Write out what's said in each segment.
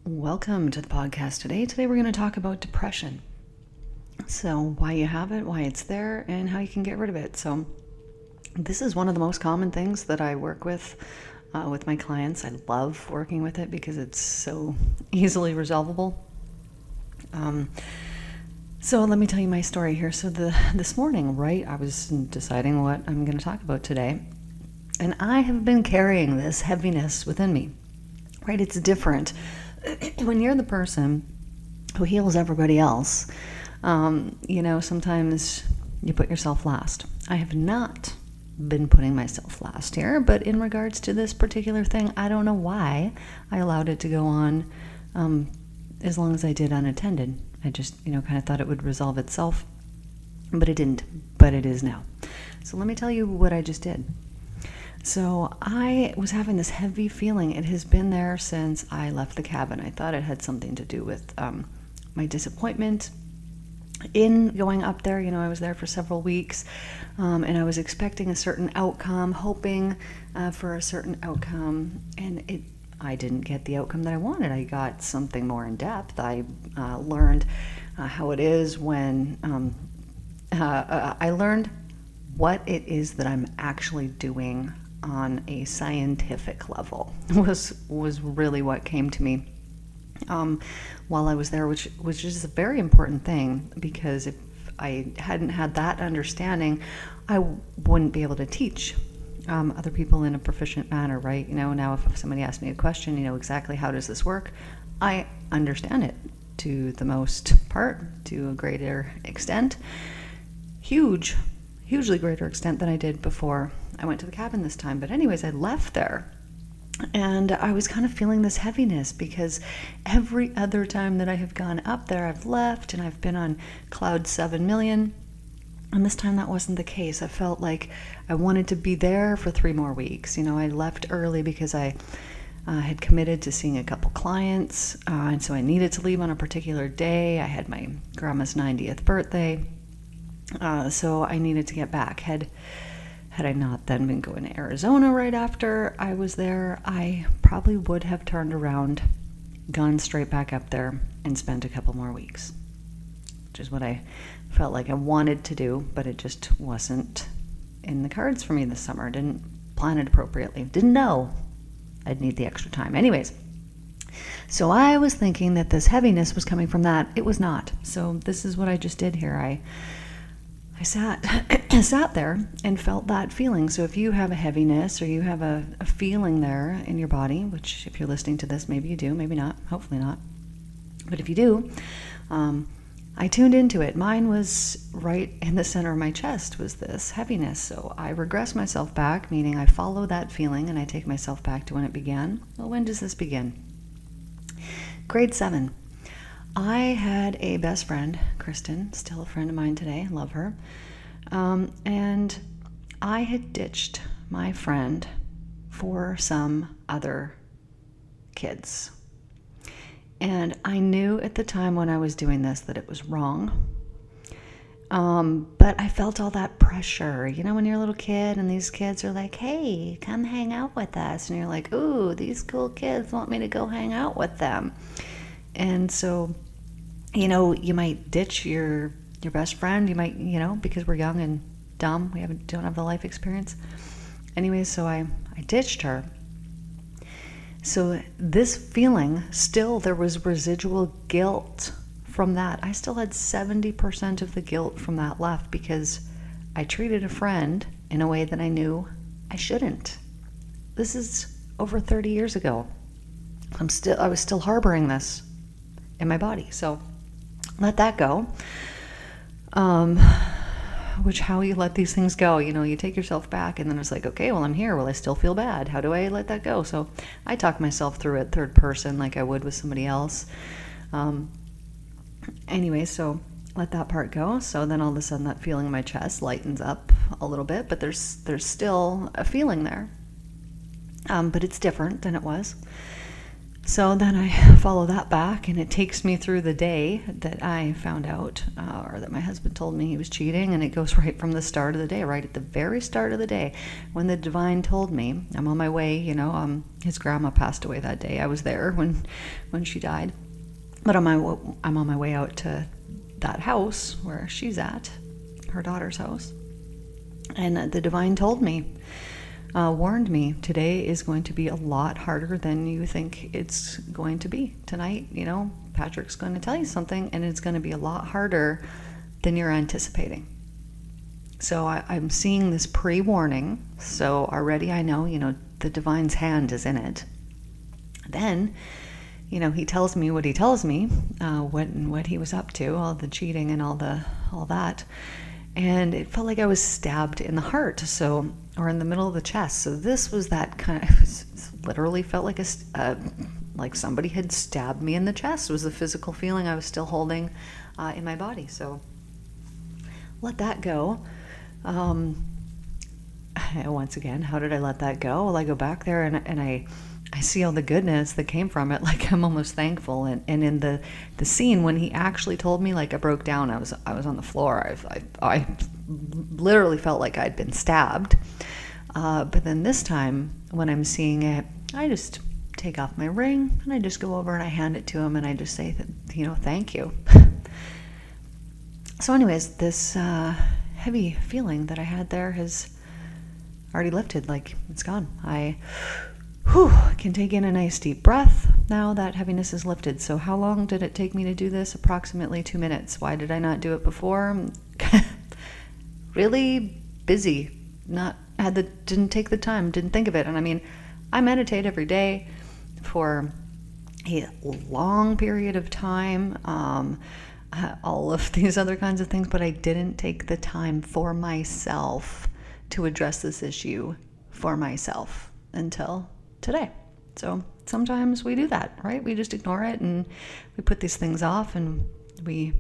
Welcome to the podcast today. Today we're going to talk about depression. So why you have it, why it's there, and how you can get rid of it. So this is one of the most common things that I work with my clients. I love working with it because it's so easily resolvable. So let me tell you my story here. So this morning, right, I was deciding what I'm going to talk about today. And I have been carrying this heaviness within me, right? It's different. When you're the person who heals everybody else, sometimes you put yourself last. I have not been putting myself last here, but in regards to this particular thing, I don't know why I allowed it to go on as long as I did unattended. I just, kind of thought it would resolve itself, but it didn't, but it is now. So let me tell you what I just did. So I was having this heavy feeling. It has been there since I left the cabin. I thought it had something to do with my disappointment in going up there. I was there for several weeks, and I was expecting a certain outcome, hoping for a certain outcome, and I didn't get the outcome that I wanted. I got something more in depth. I learned how it is when I learned what it is that I'm actually doing on a scientific level was really what came to me while I was there, which is a very important thing, because if I hadn't had that understanding, I wouldn't be able to teach other people in a proficient manner, right? Now if somebody asks me a question, exactly how does this work, I understand it to the most part, to a greater extent, hugely greater extent than I did before I went to the cabin this time. But anyways, I left there and I was kind of feeling this heaviness, because every other time that I have gone up there, I've left and I've been on cloud 7 million. And this time that wasn't the case. I felt like I wanted to be there for 3 more weeks. I left early because I had committed to seeing a couple clients, and so I needed to leave on a particular day. I had my grandma's 90th birthday. So I needed to get back. Had I not then been going to Arizona right after I was there, I probably would have turned around, gone straight back up there, and spent a couple more weeks, which is what I felt like I wanted to do, but it just wasn't in the cards for me this summer. Didn't plan it appropriately. Didn't know I'd need the extra time. Anyways, so I was thinking that this heaviness was coming from that. It was not. So this is what I just did here. I sat there and felt that feeling. So if you have a heaviness or you have a feeling there in your body, which if you're listening to this, maybe you do, maybe not, hopefully not. But if you do, I tuned into it. Mine was right in the center of my chest, was this heaviness. So I regress myself back, meaning I follow that feeling and I take myself back to when it began. Well, when does this begin? Grade 7. I had a best friend, Kristen, still a friend of mine today, love her, and I had ditched my friend for some other kids. And I knew at the time when I was doing this that it was wrong, but I felt all that pressure. When you're a little kid and these kids are like, hey, come hang out with us, and you're like, ooh, these cool kids want me to go hang out with them. And so, you might ditch your best friend. You might, because we're young and dumb, don't have the life experience. Anyway, so I ditched her. So this feeling, still there was residual guilt from that. I still had 70% of the guilt from that left, because I treated a friend in a way that I knew I shouldn't. This is over 30 years ago. I was still harboring this in my body. So let that go. Which, how you let these things go, you take yourself back, and then it's like, okay, well, I'm here. Well, I still feel bad. How do I let that go? So I talk myself through it third person, like I would with somebody else. Anyway, so let that part go. So then all of a sudden that feeling in my chest lightens up a little bit, but there's still a feeling there. But it's different than it was. So then I follow that back, and it takes me through the day that I found out, or that my husband told me he was cheating, and it goes right from the start of the day, right at the very start of the day, when the divine told me. I'm on my way, his grandma passed away that day. I was there when she died, but I'm on my way out to that house where she's at, her daughter's house, and the divine told me, warned me, today is going to be a lot harder than you think it's going to be. Tonight, Patrick's going to tell you something, and it's going to be a lot harder than you're anticipating. So I'm seeing this pre-warning. So already I know, the divine's hand is in it. Then, he tells me what he tells me, what he was up to, all the cheating and all that. And it felt like I was stabbed in the heart, or in the middle of the chest. So this was that kind of, literally felt like like somebody had stabbed me in the chest. It was the physical feeling I was still holding in my body. So let that go. Once again, how did I let that go? Well, I go back there and I see all the goodness that came from it. Like, I'm almost thankful. And in the scene when he actually told me, like, I broke down. I was on the floor. I literally felt like I'd been stabbed. But then this time when I'm seeing it, I just take off my ring and I just go over and I hand it to him and I just say that, thank you. So anyways, this heavy feeling that I had there has already lifted. Like, it's gone. I can take in a nice deep breath. Now that heaviness is lifted. So how long did it take me to do this? Approximately 2 minutes. Why did I not do it before? Really busy. Didn't take the time, didn't think of it. And I mean, I meditate every day for a long period of time, all of these other kinds of things, but I didn't take the time for myself to address this issue for myself until today. So sometimes we do that, right? We just ignore it and we put these things off and we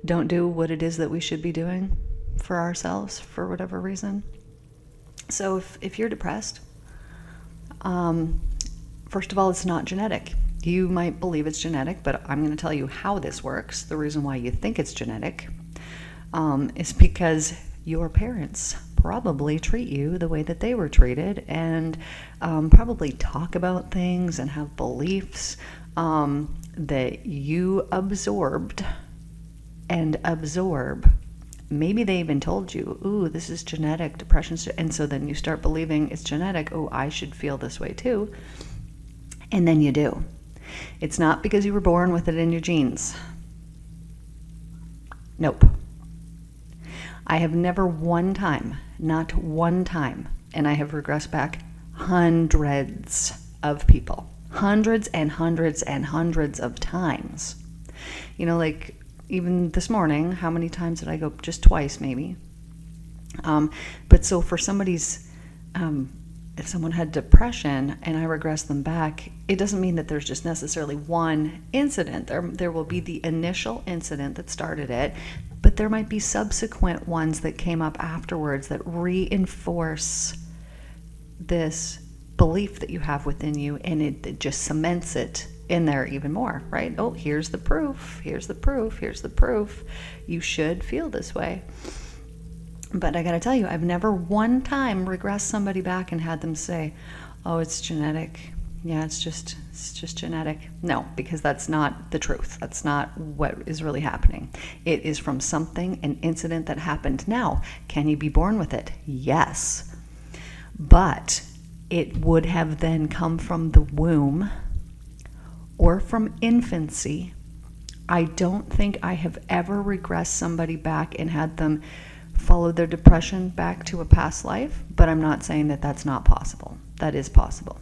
don't do what it is that we should be doing for ourselves for whatever reason. So if you're depressed, first of all, it's not genetic. You might believe it's genetic, but I'm going to tell you how this works. The reason why you think it's genetic is because your parents probably treat you the way that they were treated, and probably talk about things and have beliefs that you absorbed and absorb. Maybe they even told you, ooh, this is genetic, depression, and so then you start believing it's genetic. Oh, I should feel this way too. And then you do. It's not because you were born with it in your genes. Nope. I have never not one time, and I have regressed back hundreds of people, hundreds and hundreds and hundreds of times. Like even this morning, how many times did I go? Just twice, maybe. But so for somebody's, if someone had depression and I regress them back, it doesn't mean that there's just necessarily one incident. There will be the initial incident that started it, but there might be subsequent ones that came up afterwards that reinforce this belief that you have within you, and it just cements it in there even more, right? Oh, here's the proof, here's the proof, here's the proof. You should feel this way. But I gotta tell you, I've never one time regressed somebody back and had them say, oh, it's genetic. Yeah, it's just genetic. No, because that's not the truth. That's not what is really happening. It is from something, an incident that happened. Now, can you be born with it? Yes. But it would have then come from the womb or from infancy. I don't think I have ever regressed somebody back and had them follow their depression back to a past life, but I'm not saying that that's not possible. That is possible.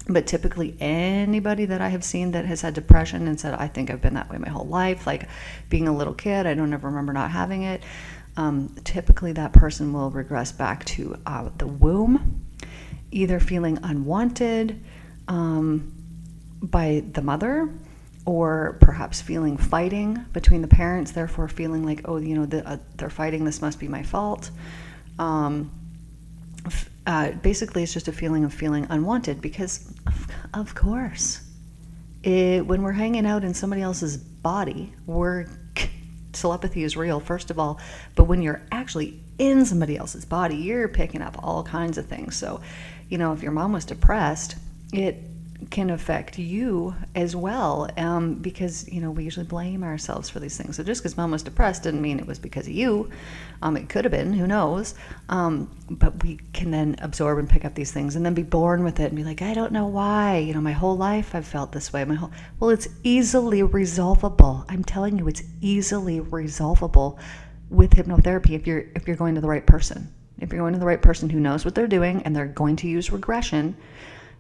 But typically anybody that I have seen that has had depression and said, I think I've been that way my whole life, like being a little kid, I don't ever remember not having it, typically that person will regress back to the womb, either feeling unwanted by the mother, or perhaps feeling fighting between the parents, therefore feeling like, oh, they're fighting, this must be my fault. Basically, it's just a feeling of feeling unwanted because, of course, when we're hanging out in somebody else's body, telepathy is real, first of all, but when you're actually in somebody else's body, you're picking up all kinds of things. So, if your mom was depressed, it can affect you as well, because we usually blame ourselves for these things. So just because mom was depressed didn't mean it was because of you. It could have been, who knows, but we can then absorb and pick up these things and then be born with it and be like, I don't know why, my whole life I've felt this way. Well, it's easily resolvable. I'm telling you, it's easily resolvable with hypnotherapy if you're going to the right person. If you're going to the right person who knows what they're doing and they're going to use regression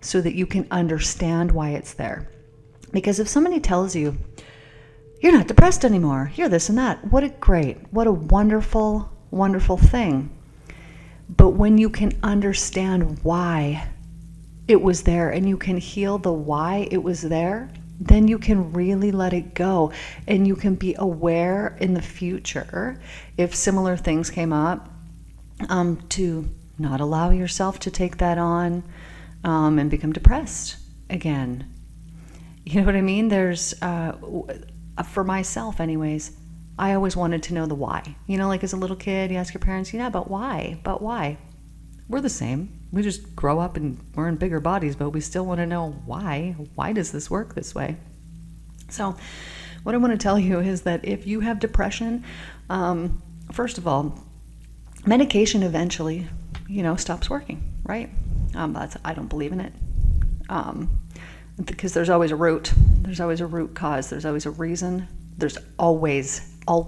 so that you can understand why it's there. Because if somebody tells you, you're not depressed anymore, you're this and that, what a wonderful, wonderful thing. But when you can understand why it was there and you can heal the why it was there, then you can really let it go. And you can be aware in the future, if similar things came up, to not allow yourself to take that on, and become depressed again. You know what I mean? There's, for myself anyways, I always wanted to know the why. Like as a little kid, you ask your parents, but why? But why? We're the same. We just grow up and we're in bigger bodies, but we still want to know why. Why does this work this way? So what I want to tell you is that if you have depression, first of all, medication eventually, stops working, right? I don't believe in it, because there's always a root. There's always a root cause. There's always a reason. There's always a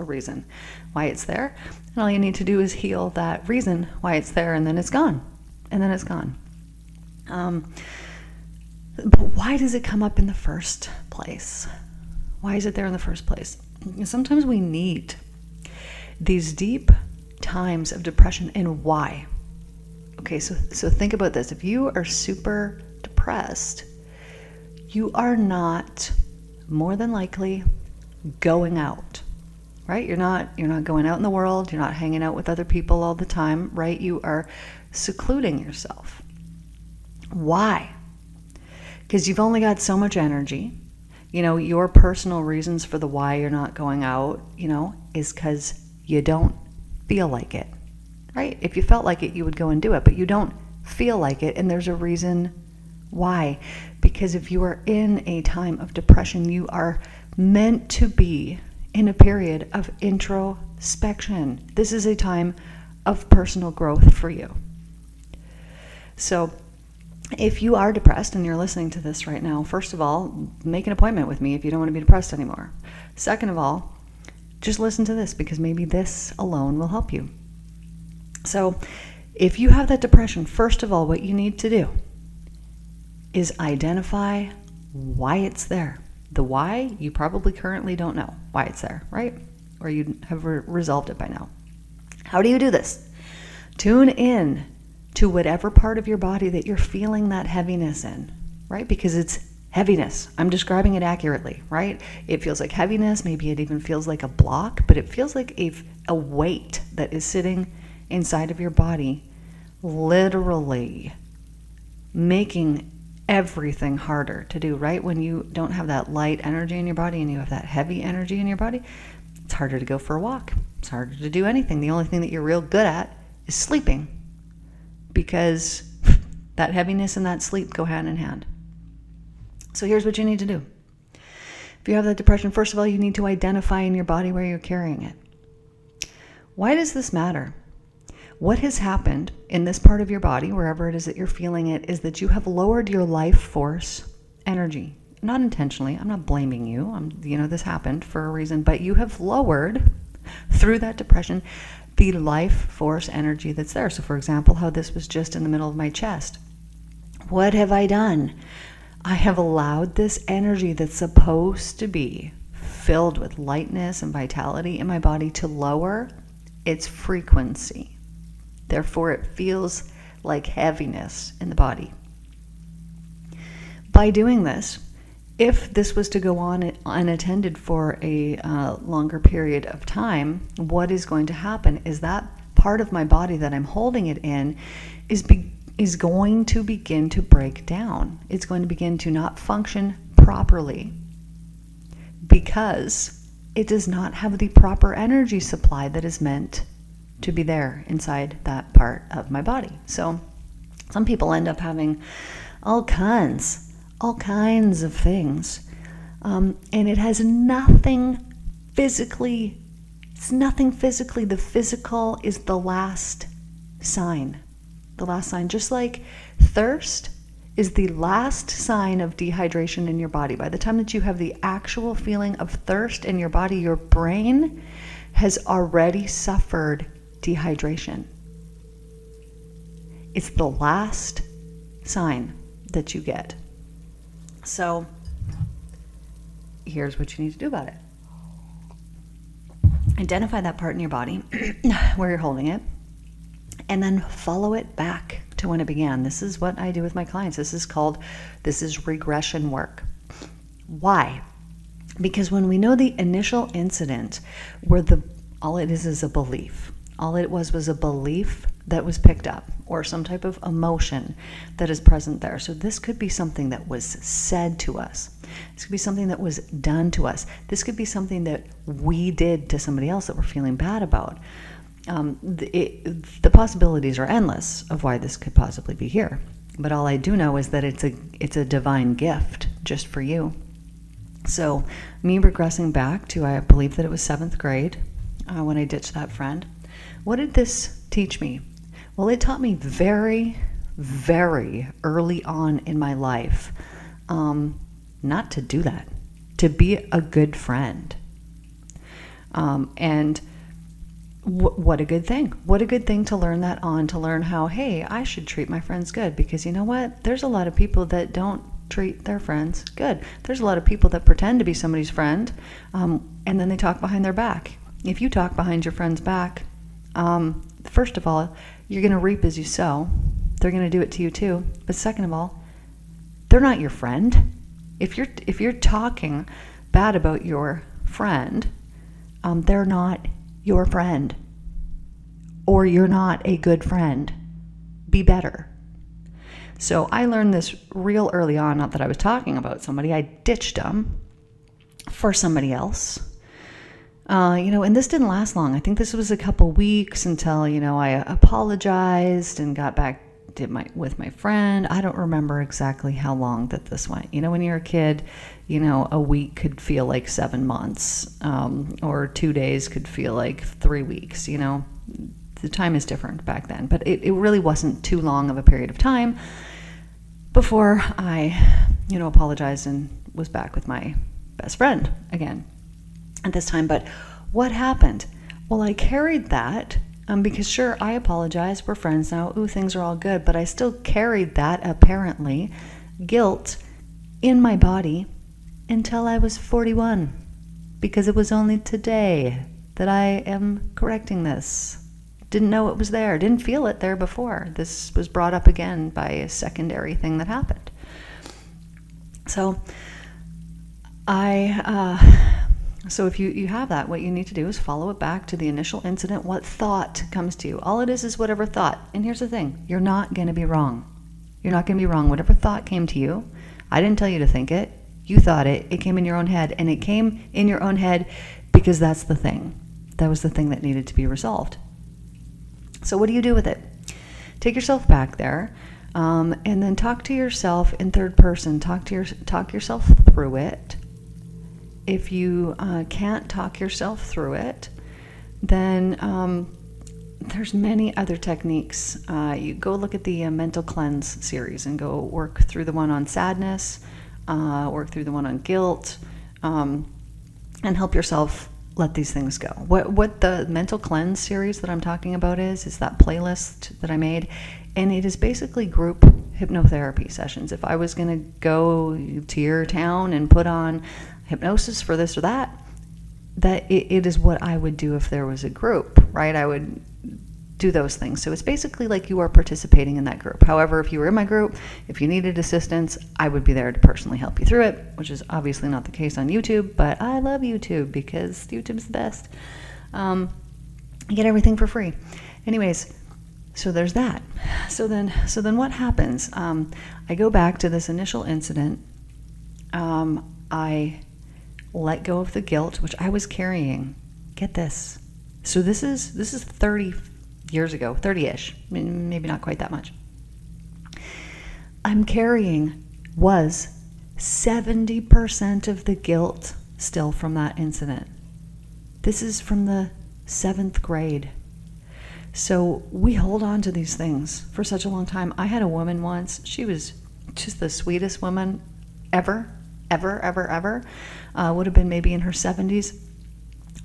reason why it's there. And all you need to do is heal that reason why it's there, and then it's gone. But why does it come up in the first place? Why is it there in the first place? Sometimes we need these deep times of depression. And why? Okay, so think about this. If you are super depressed, you are not, more than likely, going out, right? You're not going out in the world. You're not hanging out with other people all the time, right? You are secluding yourself. Why? Because you've only got so much energy. Your personal reasons for the why you're not going out, is because you don't feel like it, right? If you felt like it, you would go and do it, but you don't feel like it, and there's a reason why. Because if you are in a time of depression, you are meant to be in a period of introspection. This is a time of personal growth for you. So if you are depressed and you're listening to this right now, first of all, make an appointment with me if you don't want to be depressed anymore. Second of all, just listen to this, because maybe this alone will help you. So if you have that depression, first of all, what you need to do is identify why it's there. The why, you probably currently don't know why it's there, right? Or you have resolved it by now. How do you do this? Tune in to whatever part of your body that you're feeling that heaviness in, right? Because it's heaviness. I'm describing it accurately, right? It feels like heaviness. Maybe it even feels like a block, but it feels like a weight that is sitting inside of your body, literally making everything harder to do, right? When you don't have that light energy in your body and you have that heavy energy in your body, it's harder to go for a walk. It's harder to do anything. The only thing that you're real good at is sleeping, because that heaviness and that sleep go hand in hand. So here's what you need to do. If you have that depression, first of all, you need to identify in your body where you're carrying it. Why does this matter? What has happened in this part of your body, wherever it is that you're feeling it, is that you have lowered your life force energy. Not intentionally. I'm not blaming you. This happened for a reason, but you have lowered, through that depression, the life force energy that's there. So for example, how this was just in the middle of my chest. What have I done? I have allowed this energy that's supposed to be filled with lightness and vitality in my body to lower its frequency. Therefore, it feels like heaviness in the body. By doing this, if this was to go on unattended for a longer period of time, what is going to happen is that part of my body that I'm holding it in is is going to begin to break down. It's going to begin to not function properly because it does not have the proper energy supply that is meant to be there inside that part of my body. So some people end up having all kinds of things. And it has nothing physically. It's nothing physically. The physical is the last sign. The last sign. Just like thirst is the last sign of dehydration in your body. By the time that you have the actual feeling of thirst in your body, your brain has already suffered dehydration. It's the last sign that you get. So here's what you need to do about it. Identify that part in your body where you're holding it, and then follow it back to when it began. This is what I do with my clients. This is regression work. Why? Because when we know the initial incident where all it is a belief. All it was a belief that was picked up, or some type of emotion that is present there. So this could be something that was said to us. This could be something that was done to us. This could be something that we did to somebody else that we're feeling bad about. The possibilities are endless of why this could possibly be here. But all I do know is that it's a divine gift just for you. So me regressing back to, I believe that it was 7th grade when I ditched that friend. What did this teach me? Well, it taught me very, very early on in my life not to do that, to be a good friend. And what a good thing. What a good thing to learn that on, to learn how, hey, I should treat my friends good, because you know what? There's a lot of people that don't treat their friends good. There's a lot of people that pretend to be somebody's friend, and then they talk behind their back. If you talk behind your friend's back, first of all, you're going to reap as you sow. They're going to do it to you too. But second of all, they're not your friend. If you're talking bad about your friend, they're not your friend, or you're not a good friend. Be better. So I learned this real early on, not that I was talking about somebody. I ditched them for somebody else. And this didn't last long. I think this was a couple weeks until, I apologized and got back with my friend. I don't remember exactly how long that this went. When you're a kid, a week could feel like 7 months, or 2 days could feel like 3 weeks. The time is different back then, but it really wasn't too long of a period of time before I, apologized and was back with my best friend again at this time. But what happened? Well, I carried that because sure, I apologized. We're friends now. Ooh, things are all good. But I still carried that, apparently, guilt in my body until I was 41, because it was only today that I am correcting this. Didn't know it was there. Didn't feel it there before. This was brought up again by a secondary thing that happened. So So if you have that, what you need to do is follow it back to the initial incident. What thought comes to you? All it is whatever thought. And here's the thing. You're not going to be wrong. You're not going to be wrong. Whatever thought came to you, I didn't tell you to think it. You thought it. It came in your own head. And it came in your own head because that's the thing. That was the thing that needed to be resolved. So what do you do with it? Take yourself back there, and then talk to yourself in third person. Talk yourself through it. If you can't talk yourself through it, then there's many other techniques. You go look at the Mental Cleanse series and go work through the one on sadness, work through the one on guilt, and help yourself let these things go. What the Mental Cleanse series that I'm talking about is that playlist that I made, and it is basically group hypnotherapy sessions. If I was going to go to your town and put on hypnosis for this or that it is what I would do if there was a group, right? I would do those things. So it's basically like you are participating in that group. However, if you were in my group, if you needed assistance, I would be there to personally help you through it, which is obviously not the case on YouTube, but I love YouTube because YouTube's the best. You get everything for free. Anyways, So there's that. So then what happens? I go back to this initial incident. I let go of the guilt, which I was carrying. Get this. So this is 30 years ago, 30-ish, maybe not quite that much. I'm carrying was 70% of the guilt still from that incident. This is from the 7th grade. So we hold on to these things for such a long time. I had a woman once, she was just the sweetest woman ever. Would have been maybe in her 70s.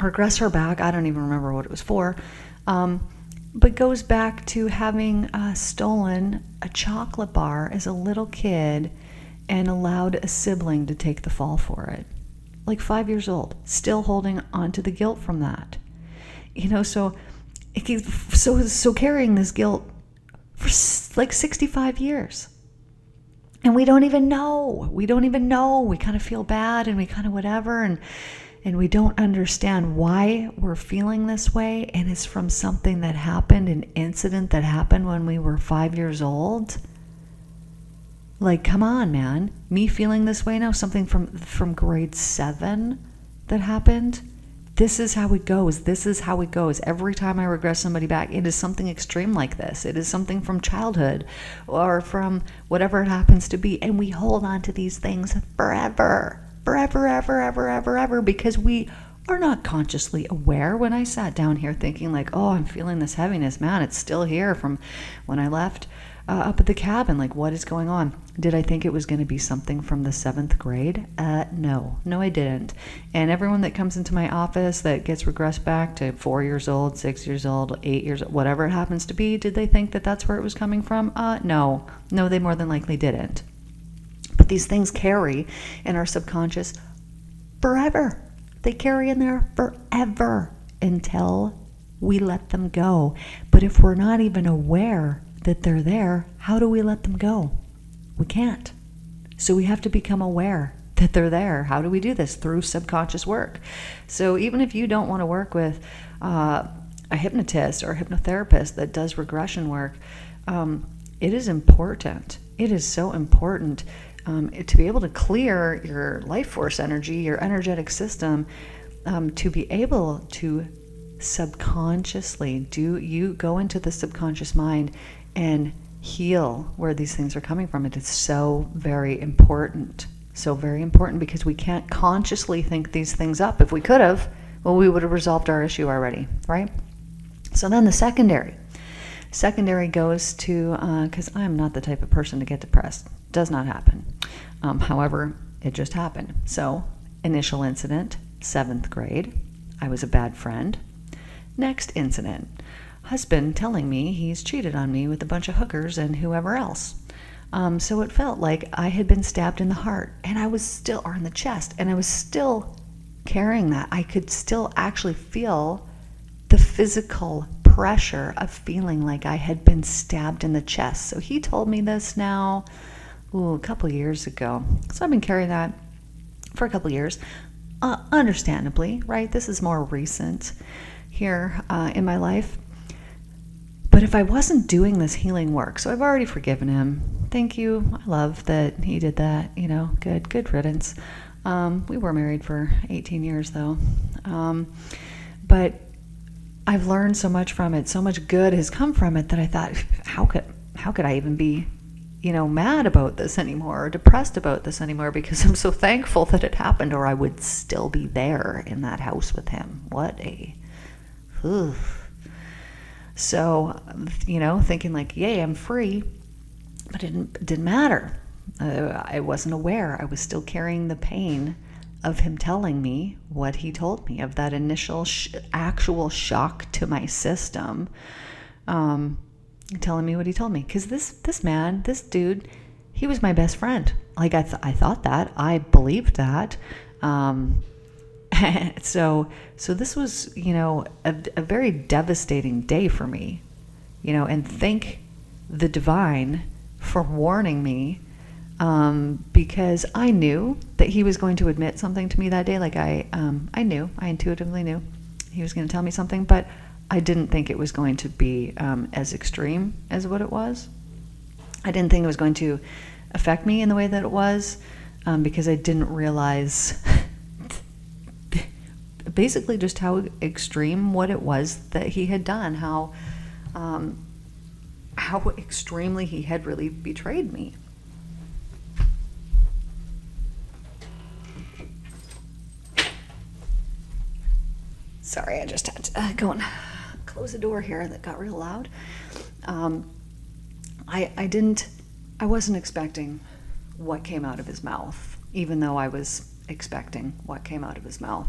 Regress her back, I don't even remember what it was for. But goes back to having stolen a chocolate bar as a little kid and allowed a sibling to take the fall for it. Like 5 years old, still holding on to the guilt from that. So carrying this guilt for like 65 years. And we don't even know. We kind of feel bad and we kind of whatever. And we don't understand why we're feeling this way. And it's from something that happened, an incident that happened when we were 5 years old. Like, come on, man. Me feeling this way now, something from grade 7 that happened. This is how it goes. Every time I regress somebody back, it is something extreme like this. It is something from childhood or from whatever it happens to be. And we hold on to these things forever, because we are not consciously aware. When I sat down here thinking like, oh, I'm feeling this heaviness, man, it's still here from when I left up at the cabin. Like, what is going on? Did I think it was going to be something from the 7th grade? No, I didn't. And everyone that comes into my office that gets regressed back to 4 years old, 6 years old, 8 years, whatever it happens to be, did they think that that's where it was coming from? No, they more than likely didn't. But these things carry in our subconscious forever. They carry in there forever until we let them go. But if we're not even aware that they're there, how do we let them go? We can't. So we have to become aware that they're there. How do we do this? Through subconscious work. So even if you don't want to work with a hypnotist or a hypnotherapist that does regression work, it is important. It is so important to be able to clear your life force energy, your energetic system, to be able to subconsciously go into the subconscious mind and heal where these things are coming from. It is so very important. So very important, because we can't consciously think these things up. If we could have, well, we would have resolved our issue already, right? So then the secondary goes to, because I'm not the type of person to get depressed. Does not happen. However, it just happened. So initial incident, 7th grade. I was a bad friend. Next incident, husband telling me he's cheated on me with a bunch of hookers and whoever else. So it felt like I had been stabbed in the heart, and I was still, or in the chest, and I was still carrying that. I could still actually feel the physical pressure of feeling like I had been stabbed in the chest. So he told me this now, a couple years ago. So I've been carrying that for a couple years, understandably, right? This is more recent here in my life. But if I wasn't doing this healing work, so I've already forgiven him. Thank you. I love that he did that. Good riddance. We were married for 18 years though. But I've learned so much from it. So much good has come from it that I thought, how could I even be, mad about this anymore or depressed about this anymore, because I'm so thankful that it happened, or I would still be there in that house with him. So, thinking like, yay, I'm free, but it didn't matter. I wasn't aware. I was still carrying the pain of him telling me what he told me, of that initial actual shock to my system, telling me what he told me. Because this man, this dude, he was my best friend. Like I thought that. I believed that. So this was, a very devastating day for me, and thank the divine for warning me, because I knew that he was going to admit something to me that day. Like I intuitively knew he was going to tell me something, but I didn't think it was going to be as extreme as what it was. I didn't think it was going to affect me in the way that it was, because I didn't realize basically just how extreme what it was that he had done, how extremely he had really betrayed me. Sorry, I just had to go and close the door here that got real loud. I wasn't expecting what came out of his mouth, even though I was expecting what came out of his mouth.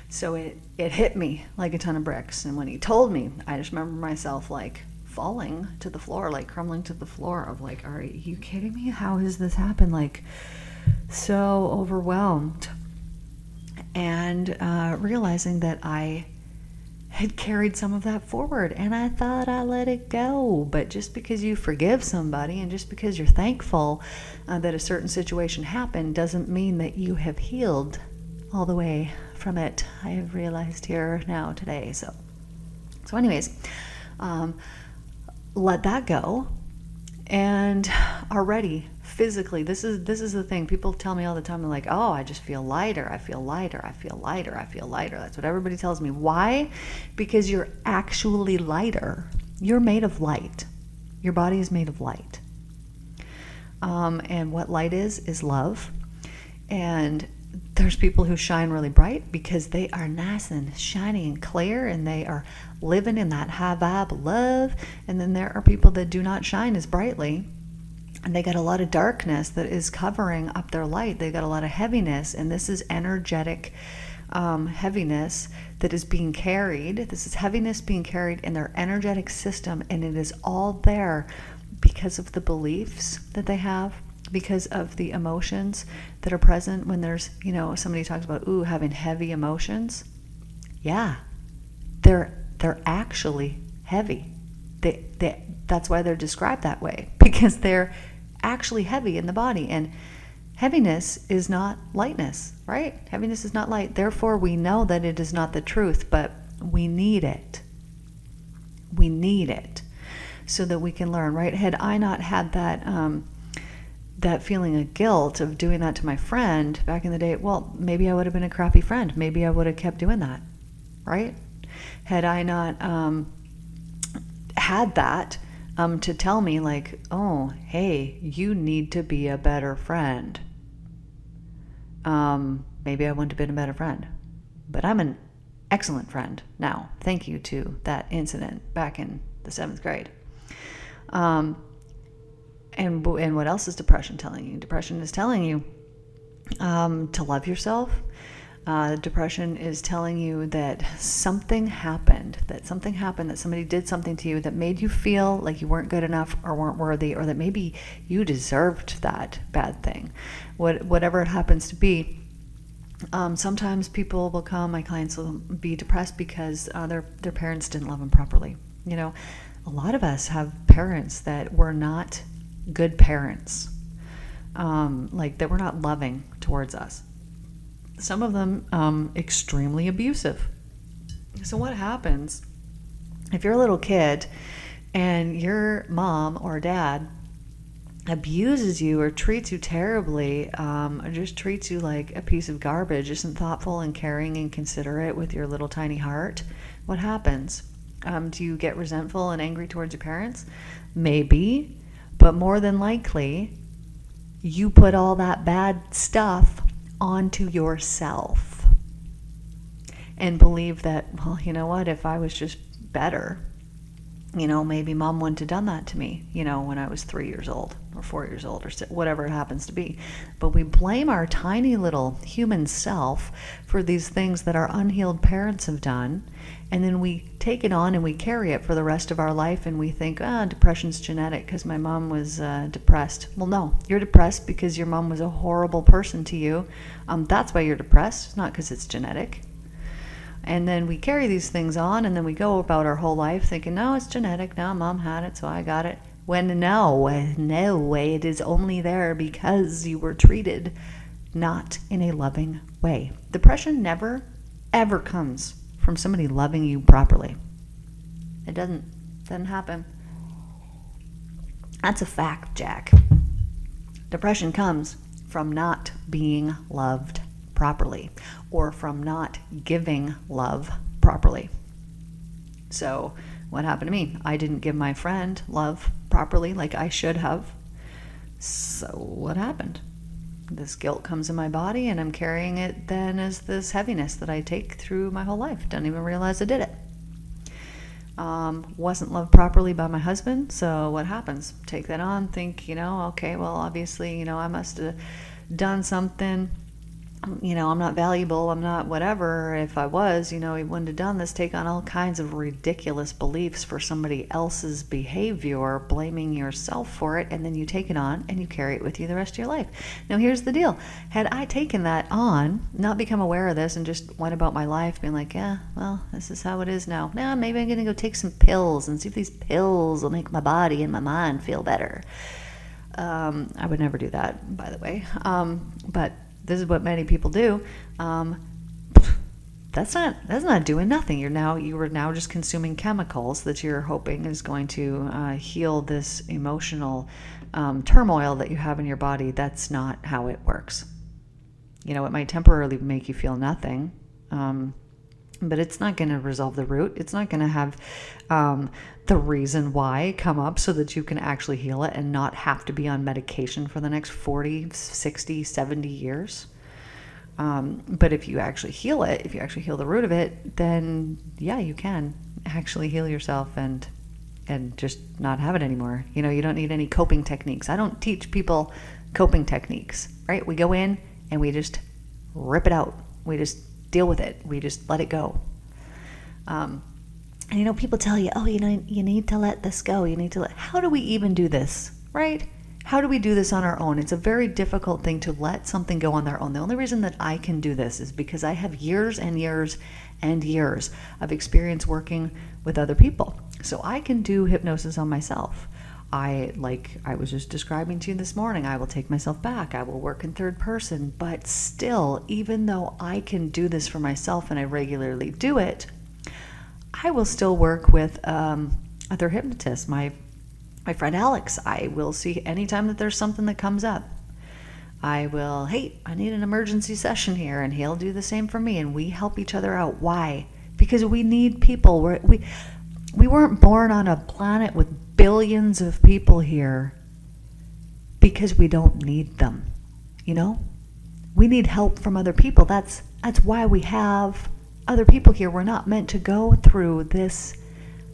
So it hit me like a ton of bricks. And when he told me, I just remember myself like falling to the floor, like crumbling to the floor of like, are you kidding me? How has this happened? Like, so overwhelmed. And realizing that I had carried some of that forward, and I thought I let it go. But just because you forgive somebody and just because you're thankful that a certain situation happened doesn't mean that you have healed all the way from it. I have realized here now today. So anyways, let that go. And already physically, this is the thing. People tell me all the time, they're like, oh, I just feel lighter. I feel lighter. I feel lighter. I feel lighter. That's what everybody tells me. Why? Because you're actually lighter. You're made of light. Your body is made of light. And what light is love. And there's people who shine really bright because they are nice and shiny and clear, and they are living in that high vibe love. And then there are people that do not shine as brightly, and they got a lot of darkness that is covering up their light. They got a lot of heaviness, and this is energetic heaviness that is being carried. This is heaviness being carried in their energetic system, and it is all there because of the beliefs that they have, because of the emotions that are present when there's, somebody talks about, having heavy emotions. Yeah, they're actually heavy. That's why they're described that way, because they're actually heavy in the body. And heaviness is not lightness, right? Heaviness is not light. Therefore, we know that it is not the truth, but we need it. We need it so that we can learn, right? Had I not had that feeling of guilt of doing that to my friend back in the day, well, maybe I would have been a crappy friend. Maybe I would have kept doing that, right? Had I not had that to tell me like, oh, hey, you need to be a better friend. Maybe I wouldn't have been a better friend. But I'm an excellent friend now. Thank you to that incident back in the 7th grade. And what else is depression telling you? Depression is telling you to love yourself. Depression is telling you that something happened, that somebody did something to you that made you feel like you weren't good enough or weren't worthy, or that maybe you deserved that bad thing. Whatever it happens to be. Sometimes people will come, my clients will be depressed because their parents didn't love them properly. A lot of us have parents that were not good parents, like that were not loving towards us. Some of them extremely abusive. So what happens if you're a little kid and your mom or dad abuses you or treats you terribly, or just treats you like a piece of garbage, isn't thoughtful and caring and considerate with your little tiny heart? What happens? Do you get resentful and angry towards your parents? Maybe. But more than likely, you put all that bad stuff onto yourself and believe that, well, you know what, if I was just better, maybe mom wouldn't have done that to me, when I was 3 years old or 4 years old or whatever it happens to be. But we blame our tiny little human self for these things that our unhealed parents have done. And then we take it on and we carry it for the rest of our life, and we think, depression's genetic because my mom was depressed. Well, no, you're depressed because your mom was a horrible person to you. That's why you're depressed. It's not because it's genetic. And then we carry these things on, and then we go about our whole life thinking, no, it's genetic. No, mom had it, so I got it. When no way, it is only there because you were treated not in a loving way. Depression never, ever comes from somebody loving you properly. It doesn't happen. That's a fact, Jack. Depression comes from not being loved properly or from not giving love properly. So what happened to me? I didn't give my friend love properly like I should have. So what happened? This guilt comes in my body and I'm carrying it then as this heaviness that I take through my whole life. Don't even realize I did it. Wasn't loved properly by my husband. So what happens? Take that on, think, okay, well, obviously, I must have done something. I'm not valuable, I'm not whatever. If I was, he wouldn't have done this. Take on all kinds of ridiculous beliefs for somebody else's behavior, blaming yourself for it, and then you take it on and you carry it with you the rest of your life. Now, here's the deal. Had I taken that on, not become aware of this, and just went about my life being like, yeah, well, this is how it is now. Now, maybe I'm going to go take some pills and see if these pills will make my body and my mind feel better. I would never do that, by the way. But this is what many people do. That's not doing nothing. You are now just consuming chemicals that you're hoping is going to heal this emotional turmoil that you have in your body. That's not how it works. It might temporarily make you feel nothing, but it's not going to resolve the root. It's not going to have the reason why come up so that you can actually heal it and not have to be on medication for the next 40, 60, 70 years. But if you actually heal it, if you actually heal the root of it, then yeah, you can actually heal yourself and just not have it anymore. You don't need any coping techniques. I don't teach people coping techniques, right? We go in and we just rip it out. We just deal with it. We just let it go. And people tell you, you need to let this go. How do we even do this, right? How do we do this on our own? It's a very difficult thing to let something go on their own. The only reason that I can do this is because I have years and years and years of experience working with other people. So I can do hypnosis on myself. I was just describing to you this morning, I will take myself back. I will work in third person. But still, even though I can do this for myself and I regularly do it, I will still work with other hypnotists. My friend Alex, I will see anytime that there's something that comes up. I will, hey, I need an emergency session here, and he'll do the same for me, and we help each other out. Why? Because we need people. We weren't born on a planet with billions of people here because we don't need them. We need help from other people. That's why we have other people here. We're not meant to go through this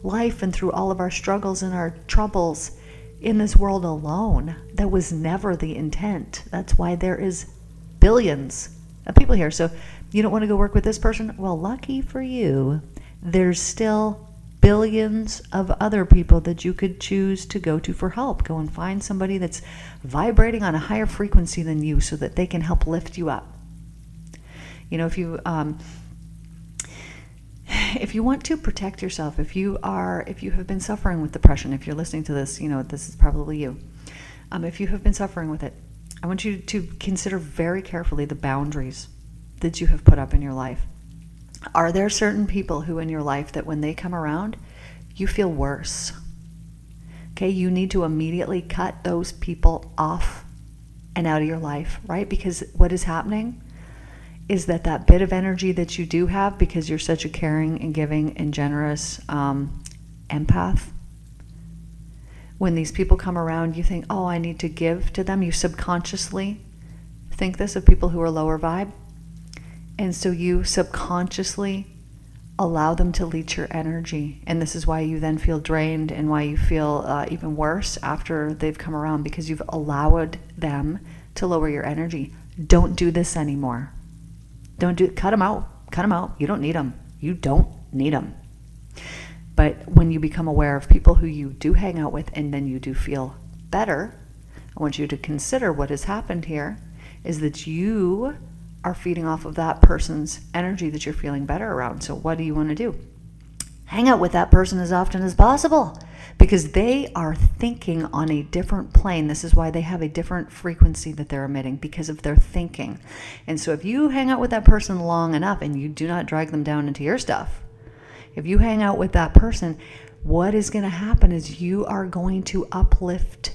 life and through all of our struggles and our troubles in this world alone. That was never the intent. That's why there is billions of people here. So you don't want to go work with this person? Well, lucky for you, there's still billions of other people that you could choose to go to for help. Go and find somebody that's vibrating on a higher frequency than you so that they can help lift you up. If you want to protect yourself, if you have been suffering with depression, if you're listening to this, this is probably you. If you have been suffering with it, I want you to consider very carefully the boundaries that you have put up in your life. Are there certain people who in your life that when they come around, you feel worse? Okay, you need to immediately cut those people off and out of your life, right? Because what is happening is that bit of energy that you do have, because you're such a caring and giving and generous empath, when these people come around, you think, I need to give to them. You subconsciously think this of people who are lower vibe. And so you subconsciously allow them to leech your energy. And this is why you then feel drained and why you feel even worse after they've come around, because you've allowed them to lower your energy. Don't do this anymore. Cut them out. You don't need them. You don't need them. But when you become aware of people who you do hang out with and then you do feel better, I want you to consider what has happened here is that you are feeding off of that person's energy that you're feeling better around. So what do you want to do? Hang out with that person as often as possible, because they are thinking on a different plane. This is why they have a different frequency that they're emitting, because of their thinking. And so if you hang out with that person long enough and you do not drag them down into your stuff, if you hang out with that person, what is going to happen is you are going to uplift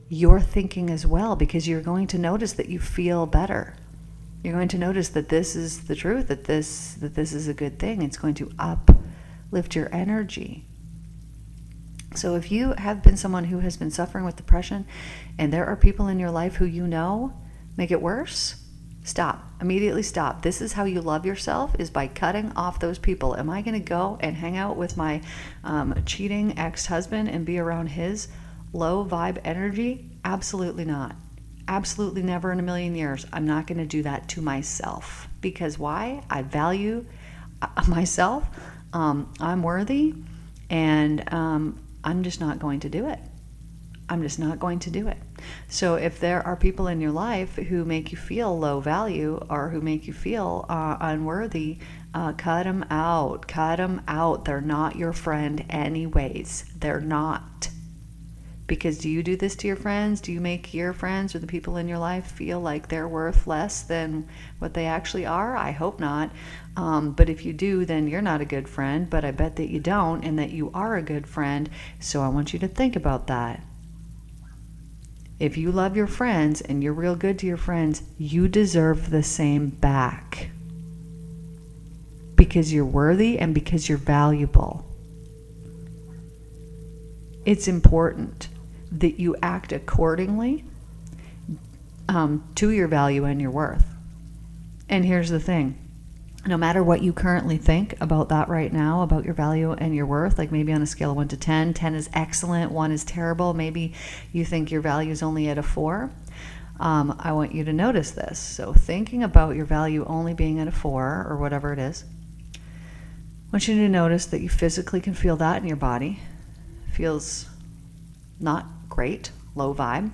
your thinking as well, because you're going to notice that you feel better. You're going to notice that this is the truth, that this is a good thing. It's going to uplift your energy. So if you have been someone who has been suffering with depression, and there are people in your life who you know make it worse, stop. Immediately stop. This is how you love yourself, is by cutting off those people. Am I going to go and hang out with my cheating ex-husband and be around his low vibe energy? Absolutely not. Absolutely never in a million years. I'm not going to do that to myself. Because why? I value myself. I'm worthy, and I'm just not going to do it. I'm just not going to do it. So if there are people in your life who make you feel low value, or who make you feel unworthy, cut them out. Cut them out. They're not your friend anyways. They're not. Because do you do this to your friends? Do you make your friends or the people in your life feel like they're worth less than what they actually are? I hope not. But if you do, then you're not a good friend. But I bet that you don't, and that you are a good friend. So I want you to think about that. If you love your friends and you're real good to your friends, you deserve the same back. Because you're worthy and because you're valuable. It's important that you act accordingly to your value and your worth. And here's the thing. No matter what you currently think about that right now, about your value and your worth, like maybe on a scale of 1 to 10, 10 is excellent, 1 is terrible, maybe you think your value is only at a 4, I want you to notice this. So thinking about your value only being at a 4, or whatever it is, I want you to notice that you physically can feel that in your body. Feels not great, low vibe.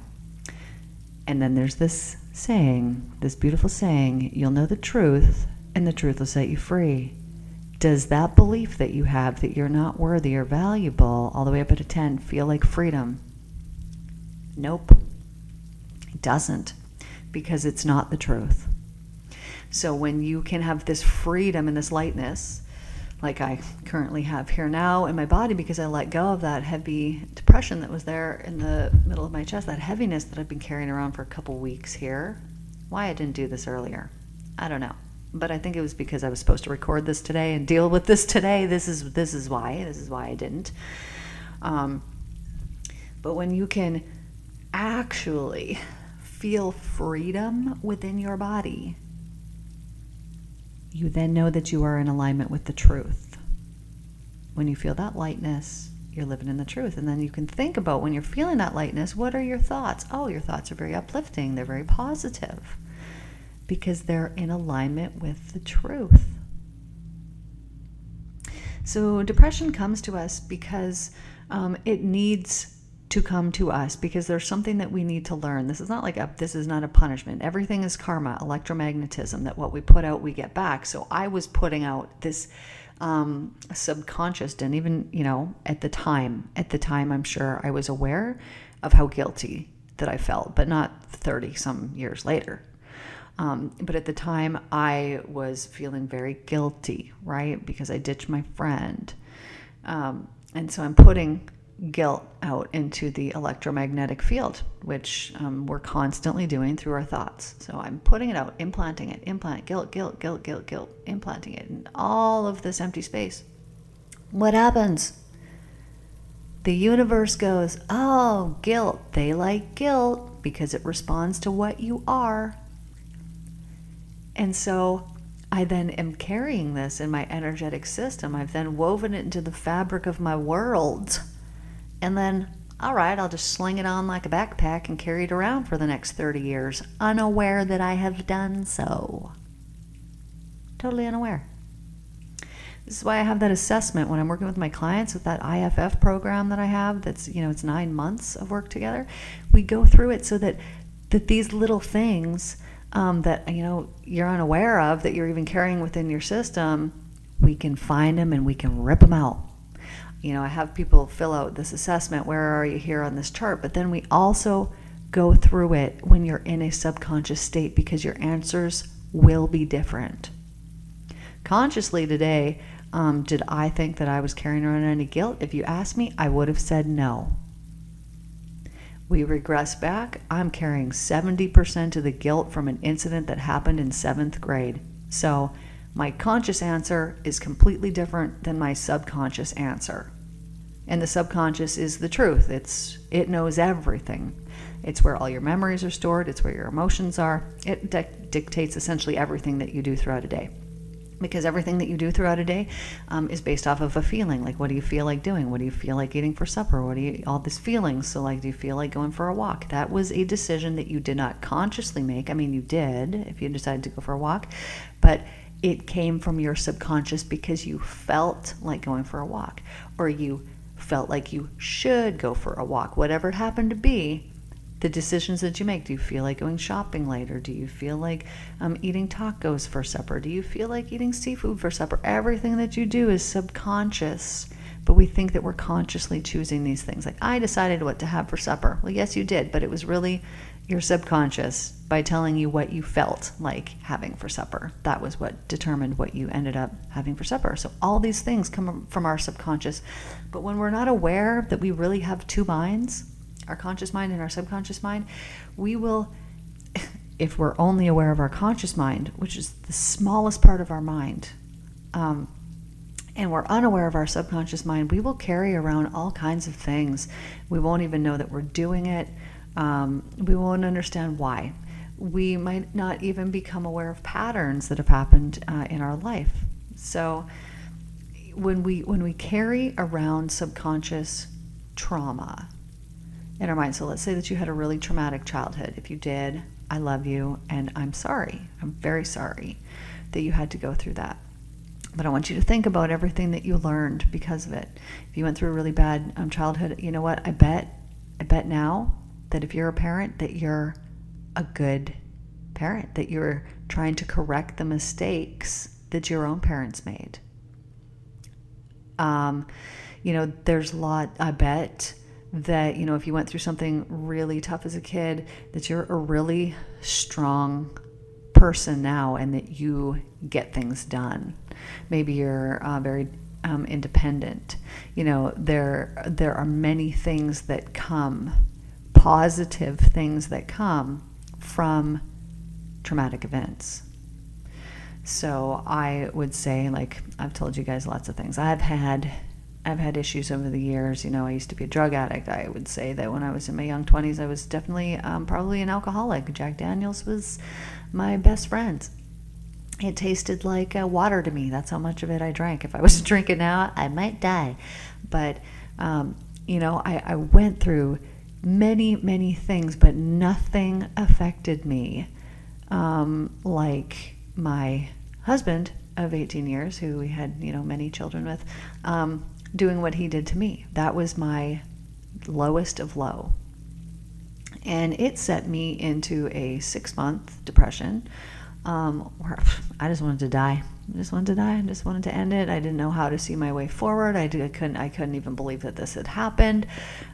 And then there's this saying, this beautiful saying, you'll know the truth, and the truth will set you free. Does that belief that you have that you're not worthy or valuable, all the way up at a 10, feel like freedom? Nope. It doesn't, because it's not the truth. So when you can have this freedom and this lightness, like I currently have here now in my body, because I let go of that heavy depression that was there in the middle of my chest, that heaviness that I've been carrying around for a couple weeks here. Why I didn't do this earlier, I don't know. But I think it was because I was supposed to record this today and deal with this today. This is why I didn't. But when you can actually feel freedom within your body, you then know that you are in alignment with the truth. When you feel that lightness, you're living in the truth. And then you can think about, when you're feeling that lightness, what are your thoughts? Oh, your thoughts are very uplifting. They're very positive, because they're in alignment with the truth. So depression comes to us because it needs to come to us, because there's something that we need to learn. This is not a punishment. Everything is karma, electromagnetism, that what we put out, we get back. So I was putting out this subconscious, and even, at the time, I'm sure I was aware of how guilty that I felt, but not 30 some years later. But at the time I was feeling very guilty, right? Because I ditched my friend. And so I'm putting guilt out into the electromagnetic field, which we're constantly doing through our thoughts. So I'm putting it out, implanting it, guilt, implanting it in all of this empty space. What happens? The universe goes, oh, guilt. They like guilt because it responds to what you are. And so I then am carrying this in my energetic system. I've then woven it into the fabric of my world. And then, all right, I'll just sling it on like a backpack and carry it around for the next 30 years, unaware that I have done so. Totally unaware. This is why I have that assessment when I'm working with my clients, with that IFF program that I have. That's, it's 9 months of work together. We go through it so that these little things that you're unaware of, that you're even carrying within your system, we can find them and we can rip them out. I have people fill out this assessment, where are you here on this chart, but then we also go through it when you're in a subconscious state, because your answers will be different. Consciously today, Did I think that I was carrying around any guilt? If you asked me, I would have said no. We regress back. I'm carrying 70% of the guilt from an incident that happened in 7th grade. So my conscious answer is completely different than my subconscious answer. And the subconscious is the truth. It knows everything. It's where all your memories are stored. It's where your emotions are. It dictates essentially everything that you do throughout a day. Because everything that you do throughout a day is based off of a feeling. Like, what do you feel like doing? What do you feel like eating for supper? All these feelings. So, like, do you feel like going for a walk? That was a decision that you did not consciously make. I mean, you did if you decided to go for a walk, but it came from your subconscious because you felt like going for a walk, or you felt like you should go for a walk, whatever it happened to be. The decisions that you make. Do you feel like going shopping later? Do you feel like eating tacos for supper? Do you feel like eating seafood for supper? Everything that you do is subconscious, but we think that we're consciously choosing these things. Like, I decided what to have for supper. Well, yes, you did, but it was really your subconscious by telling you what you felt like having for supper. That was what determined what you ended up having for supper. So all these things come from our subconscious. But when we're not aware that we really have two minds, our conscious mind and our subconscious mind, we will, if we're only aware of our conscious mind, which is the smallest part of our mind, and we're unaware of our subconscious mind, we will carry around all kinds of things. We won't even know that we're doing it. We won't understand why. We might not even become aware of patterns that have happened in our life. So when we carry around subconscious trauma in our mind. So let's say that you had a really traumatic childhood. If you did, I love you, and I'm sorry. I'm very sorry that you had to go through that. But I want you to think about everything that you learned because of it. If you went through a really bad childhood, you know what? I bet now that if you're a parent, that you're a good parent, that you're trying to correct the mistakes that your own parents made. There's a lot, I bet, that, if you went through something really tough as a kid, that you're a really strong person now and that you get things done. Maybe you're very independent. There are many things that come, positive things that come from traumatic events. So I would say, like, I've told you guys lots of things. I've had issues over the years. I used to be a drug addict. I would say that when I was in my young 20s, I was definitely probably an alcoholic. Jack Daniels was my best friend. It tasted like water to me. That's how much of it I drank. If I was drinking now, I might die. But, I went through many, many things, but nothing affected me like my husband of 18 years, who we had, many children with, doing what he did to me. That was my lowest of low. And it set me into a 6-month depression where I just wanted to die. I just wanted to end it. I didn't know how to see my way forward. I couldn't even believe that this had happened.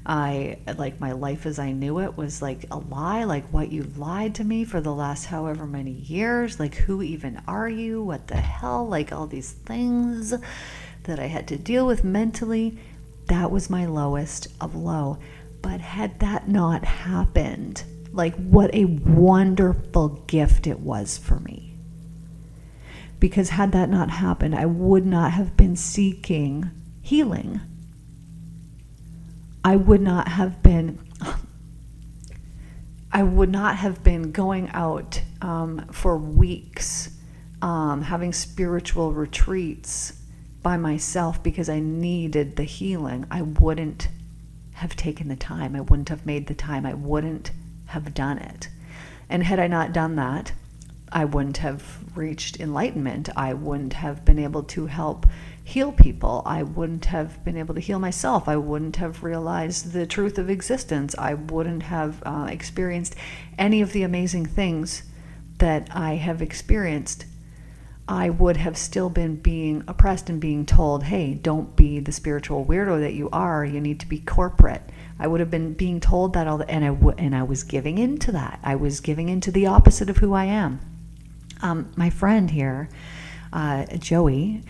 My life as I knew it was like a lie. Like, what, you lied to me for the last however many years? Like, who even are you? What the hell? Like, all these things that I had to deal with mentally. That was my lowest of low. But had that not happened, like, what a wonderful gift it was for me. Because had that not happened, I would not have been seeking healing. I would not have been going out for weeks, having spiritual retreats by myself because I needed the healing. I wouldn't have taken the time. I wouldn't have made the time. I wouldn't have done it. And had I not done that, I wouldn't have reached enlightenment. I wouldn't have been able to help heal people. I wouldn't have been able to heal myself. I wouldn't have realized the truth of existence. I wouldn't have experienced any of the amazing things that I have experienced. I would have still been being oppressed and being told, hey, don't be the spiritual weirdo that you are. You need to be corporate. I would have been being told that and I was giving into that. I was giving into the opposite of who I am. My friend here, Joey,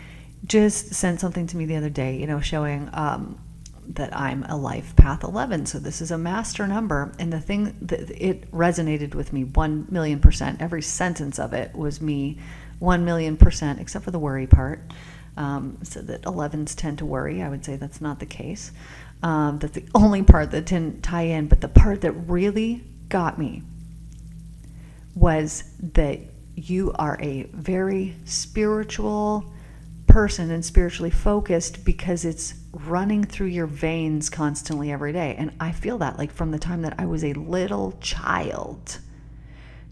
just sent something to me the other day, showing that I'm a life path 11. So this is a master number. And the thing that it resonated with me 1,000,000%. Every sentence of it was me 1,000,000%, except for the worry part. So that 11s tend to worry. I would say that's not the case. That's the only part that didn't tie in. But the part that really got me was that you are a very spiritual person and spiritually focused because it's running through your veins constantly every day. And I feel that, like, from the time that I was a little child,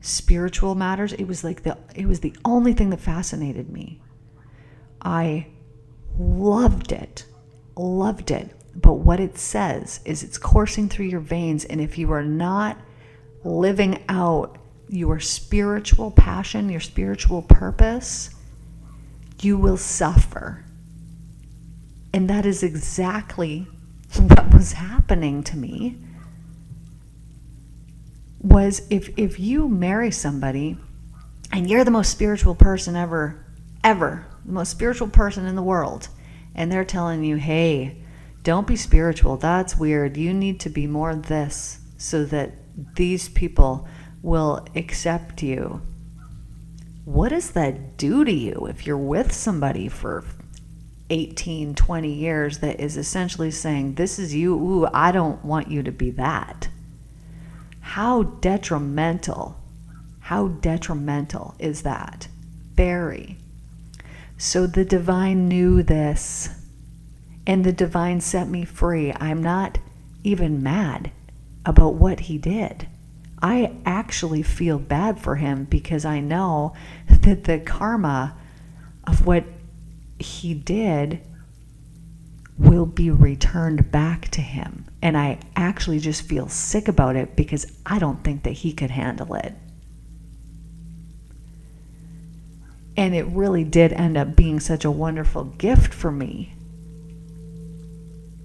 spiritual matters, it was the only thing that fascinated me. I loved it. But what it says is it's coursing through your veins, and if you are not living out your spiritual passion, your spiritual purpose, you will suffer. And that is exactly what was happening to me. Was if you marry somebody and you're the most spiritual person ever, the most spiritual person in the world, and they're telling you, hey, don't be spiritual, that's weird, you need to be more this so that these people will accept you. What does that do to you if you're with somebody for 18, 20 years that is essentially saying, this is you, ooh, I don't want you to be that? How detrimental is that? Very. So the divine knew this, and the divine set me free. I'm not even mad about what he did. I actually feel bad for him because I know that the karma of what he did will be returned back to him. And I actually just feel sick about it because I don't think that he could handle it. And it really did end up being such a wonderful gift for me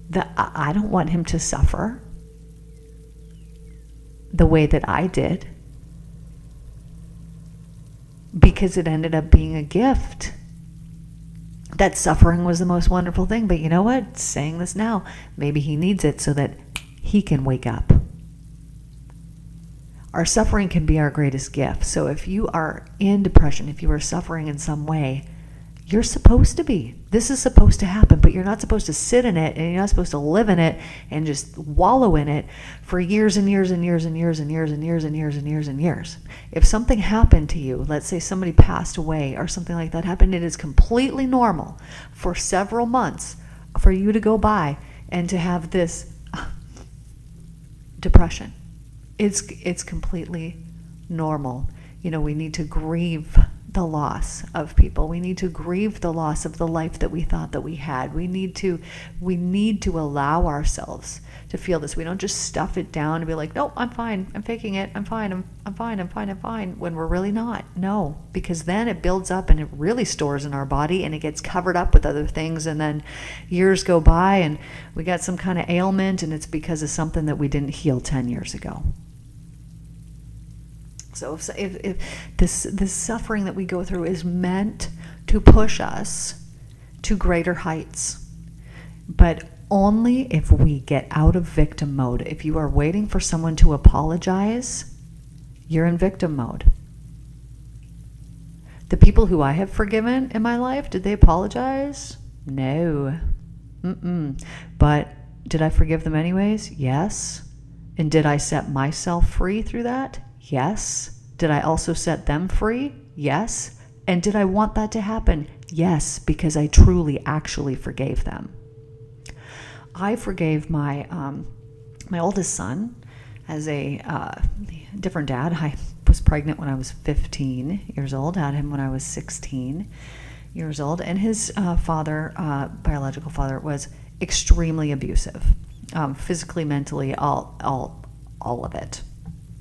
that I don't want him to suffer the way that I did, because it ended up being a gift. That suffering was the most wonderful thing. But you know what? Saying this now, maybe he needs it so that he can wake up. Our suffering can be our greatest gift. So if you are in depression, if you are suffering in some way, you're supposed to be. This is supposed to happen, but you're not supposed to sit in it, and you're not supposed to live in it and just wallow in it for years and years and years and years and years and years and years and years and years. If something happened to you, let's say somebody passed away or something like that happened, it is completely normal for several months for you to go by and to have this depression. It's completely normal. We need to grieve the loss of people. We need to grieve the loss of the life that we thought that we had. We need to allow ourselves to feel this. We don't just stuff it down and be like, no, I'm fine, I'm faking it, I'm fine, I'm fine, when we're really not. No, because then it builds up and it really stores in our body and it gets covered up with other things, and then years go by and we got some kind of ailment, and it's because of something that we didn't heal 10 years ago. So if this suffering that we go through is meant to push us to greater heights, but only if we get out of victim mode. If you are waiting for someone to apologize, you're in victim mode. The people who I have forgiven in my life, did they apologize? No. But did I forgive them anyways? Yes. And did I set myself free through that? Yes. Did I also set them free? Yes. And did I want that to happen? Yes, because I truly actually forgave them. I forgave my oldest son as a different dad. I was pregnant when I was 15 years old, had him when I was 16 years old, and his father, biological father, was extremely abusive, physically, mentally, all of it,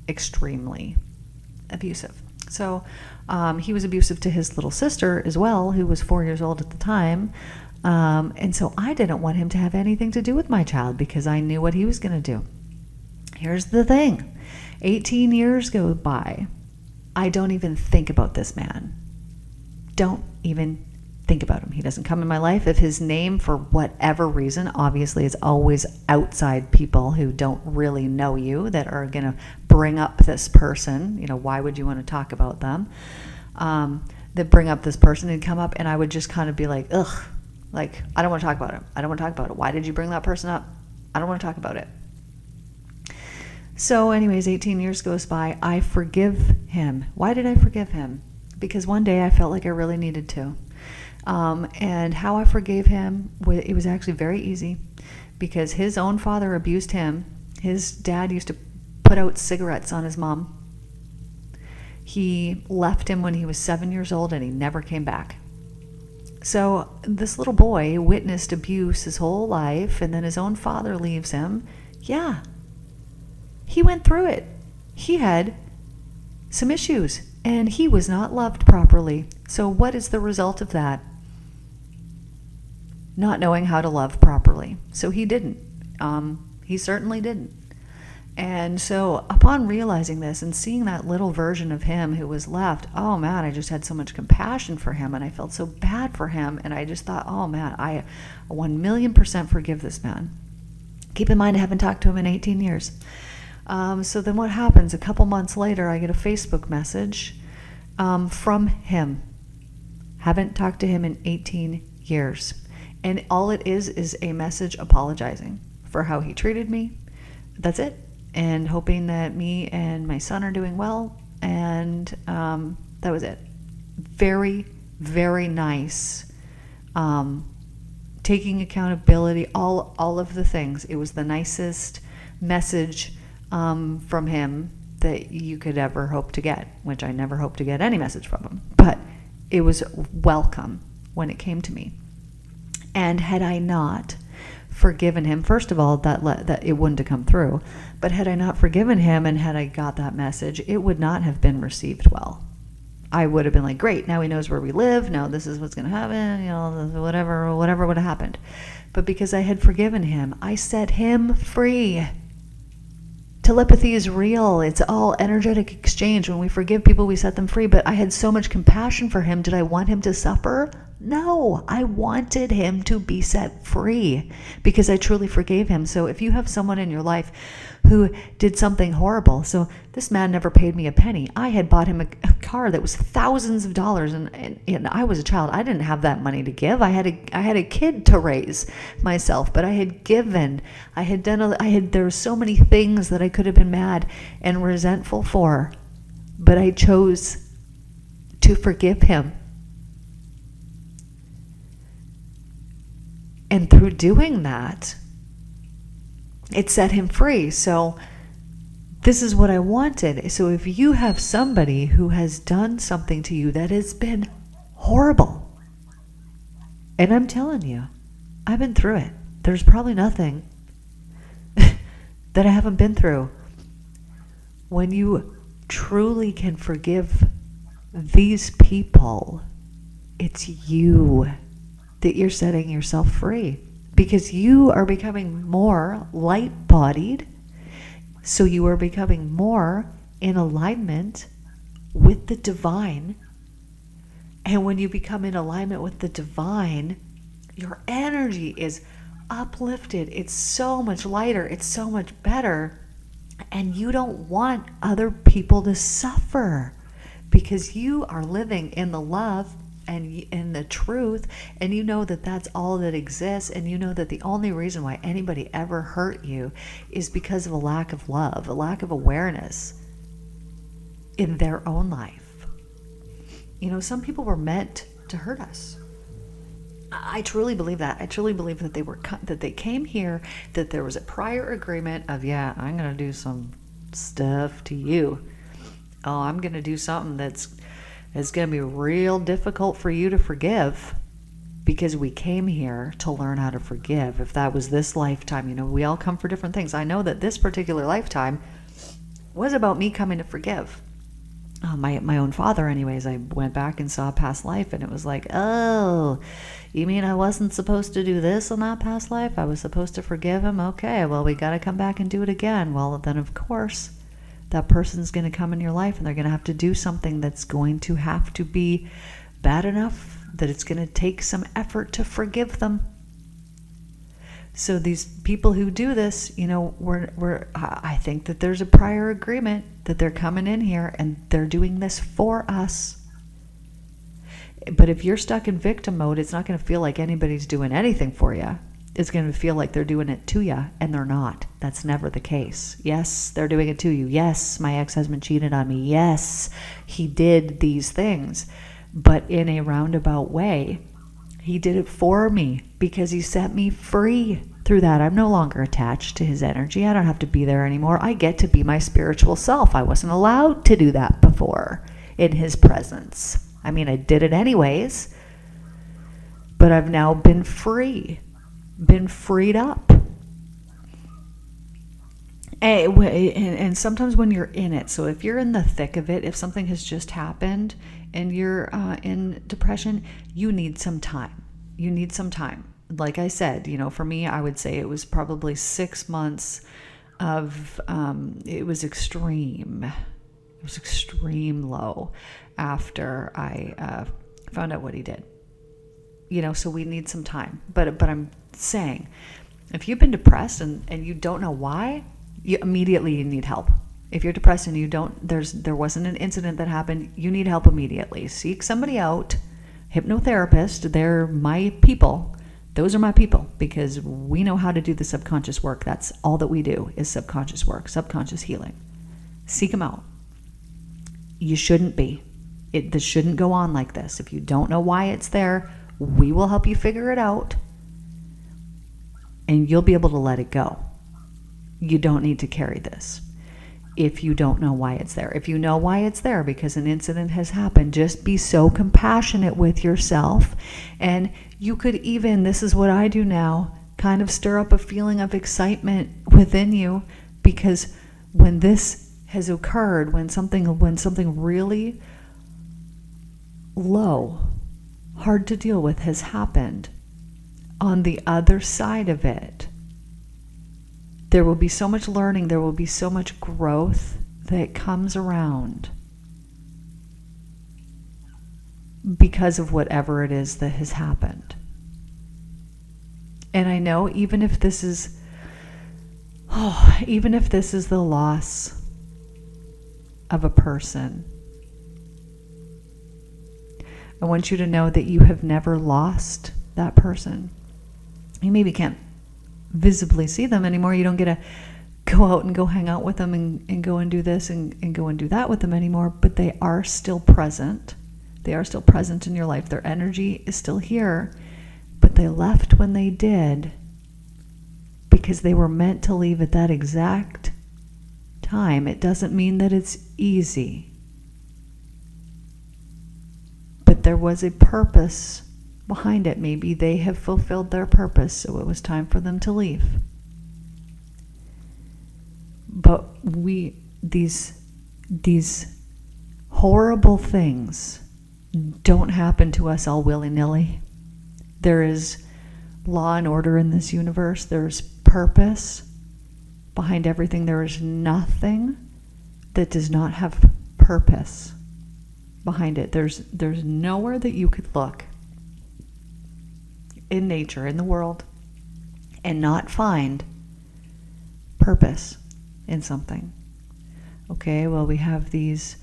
extremely abusive. So he was abusive to his little sister as well, who was 4 years old at the time. And so I didn't want him to have anything to do with my child because I knew what he was going to do. Here's the thing. 18 years go by. I don't even think about this man. Don't even think about him. He doesn't come in my life. If his name, for whatever reason, obviously it's always outside people who don't really know you that are going to bring up this person. Why would you want to talk about them? That bring up this person and come up, and I would just kind of be like, ugh, like, I don't want to talk about it. I don't want to talk about it. Why did you bring that person up? I don't want to talk about it. So anyways, 18 years goes by. I forgive him. Why did I forgive him? Because one day I felt like I really needed to. And how I forgave him, it was actually very easy, because his own father abused him. His dad used to put out cigarettes on his mom. He left him when he was 7 years old, and he never came back. So this little boy witnessed abuse his whole life, and then his own father leaves him. Yeah, he went through it. He had some issues, and he was not loved properly. So what is the result of that? Not knowing how to love properly. So he didn't. He certainly didn't. And so upon realizing this and seeing that little version of him who was left, oh man, I just had so much compassion for him, and I felt so bad for him. And I just thought, oh man, I 1,000,000% forgive this man. Keep in mind, I haven't talked to him in 18 years. So then what happens? A couple months later, I get a Facebook message from him. Haven't talked to him in 18 years. And all it is a message apologizing for how he treated me. That's it. And hoping that me and my son are doing well. And that was it. Very, very nice. Taking accountability, all of the things. It was the nicest message from him that you could ever hope to get, which I never hope to get any message from him. But it was welcome when it came to me. And had I not forgiven him, first of all, that it wouldn't have come through. But had I not forgiven him and had I got that message, it would not have been received well. I would have been like, great, now he knows where we live. Now this is what's going to happen. Whatever would have happened. But because I had forgiven him, I set him free. Telepathy is real. It's all energetic exchange. When we forgive people, we set them free. But I had so much compassion for him. Did I want him to suffer? No, I wanted him to be set free because I truly forgave him. So if you have someone in your life who did something horrible, so this man never paid me a penny. I had bought him a car that was thousands of dollars, and I was a child. I didn't have that money to give. I had a kid to raise myself, but I had given. There were so many things that I could have been mad and resentful for, but I chose to forgive him. And through doing that, it set him free. So this is what I wanted. So if you have somebody who has done something to you that has been horrible, and I'm telling you, I've been through it. There's probably nothing that I haven't been through. When you truly can forgive these people, it's you that you're setting yourself free, because you are becoming more light-bodied, so you are becoming more in alignment with the divine. And when you become in alignment with the divine, your energy is uplifted. It's so much lighter. It's so much better. And you don't want other people to suffer, because you are living in the love and in the truth, and you know that that's all that exists, and you know that the only reason why anybody ever hurt you is because of a lack of love, a lack of awareness in their own life. Some people were meant to hurt us. I truly believe that. I truly believe that they came here, that there was a prior agreement of, yeah, I'm going to do some stuff to you. Oh, I'm going to do something it's going to be real difficult for you to forgive, because we came here to learn how to forgive. If that was this lifetime, we all come for different things. I know that this particular lifetime was about me coming to forgive. My own father, anyways. I went back and saw a past life, and it was like, oh, you mean I wasn't supposed to do this in that past life? I was supposed to forgive him? Okay, well, we got to come back and do it again. Well, then, of course, that person's going to come in your life, and they're going to have to do something that's going to have to be bad enough that it's going to take some effort to forgive them. So these people who do this, I think that there's a prior agreement that they're coming in here and they're doing this for us. But if you're stuck in victim mode, it's not going to feel like anybody's doing anything for you. It's going to feel like they're doing it to you, and they're not. That's never the case. Yes, they're doing it to you. Yes, my ex-husband cheated on me. Yes, he did these things. But in a roundabout way, he did it for me because he set me free through that. I'm no longer attached to his energy. I don't have to be there anymore. I get to be my spiritual self. I wasn't allowed to do that before in his presence. I mean, I did it anyways, but I've now been free, been freed up. And sometimes when you're in it, so if you're in the thick of it, if something has just happened and you're in depression, you need some time. You need some time. Like I said, for me, I would say it was probably 6 months of, it was extreme. It was extreme low after I found out what he did. So we need some time. But I'm saying, if you've been depressed and you don't know why, you immediately need help. If you're depressed and there wasn't an incident that happened, you need help immediately. Seek somebody out. Hypnotherapist, they're my people. Those are my people because we know how to do the subconscious work. That's all that we do is subconscious work, subconscious healing. Seek them out. You shouldn't be. This shouldn't go on like this. If you don't know why it's there, we will help you figure it out and you'll be able to let it go. You don't need to carry this if you don't know why it's there. If you know why it's there because an incident has happened, just be so compassionate with yourself. And you could even, this is what I do now, kind of stir up a feeling of excitement within you, because when this has occurred, when something really low, hard to deal with has happened, on the other side of it, there will be so much learning, there will be so much growth that comes around because of whatever it is that has happened. And I know even if this is the loss of a person, I want you to know that you have never lost that person. You maybe can't visibly see them anymore. You don't get to go out and go hang out with them and go and do this and go and do that with them anymore, but they are still present. They are still present in your life. Their energy is still here, but they left when they did because they were meant to leave at that exact time. It doesn't mean that it's easy, but there was a purpose behind it. Maybe they have fulfilled their purpose, so it was time for them to leave. But these horrible things don't happen to us all willy-nilly. There is law and order in this universe. There's purpose behind everything. There is nothing that does not have purpose behind it. There's nowhere that you could look in nature, in the world, and not find purpose in something. Okay, well, we have these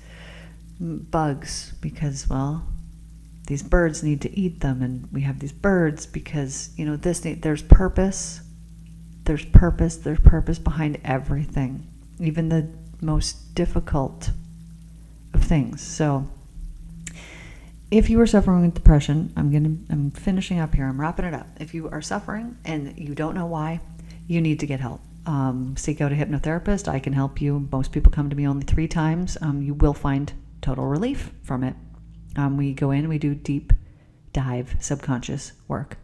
bugs because, well, these birds need to eat them, and we have these birds because, there's purpose. There's purpose behind everything, even the most difficult of things. So if you are suffering with depression, I'm finishing up here. I'm wrapping it up. If you are suffering and you don't know why, you need to get help. Seek out a hypnotherapist. I can help you. Most people come to me only 3 times. You will find total relief from it. We go in, we do deep dive subconscious work.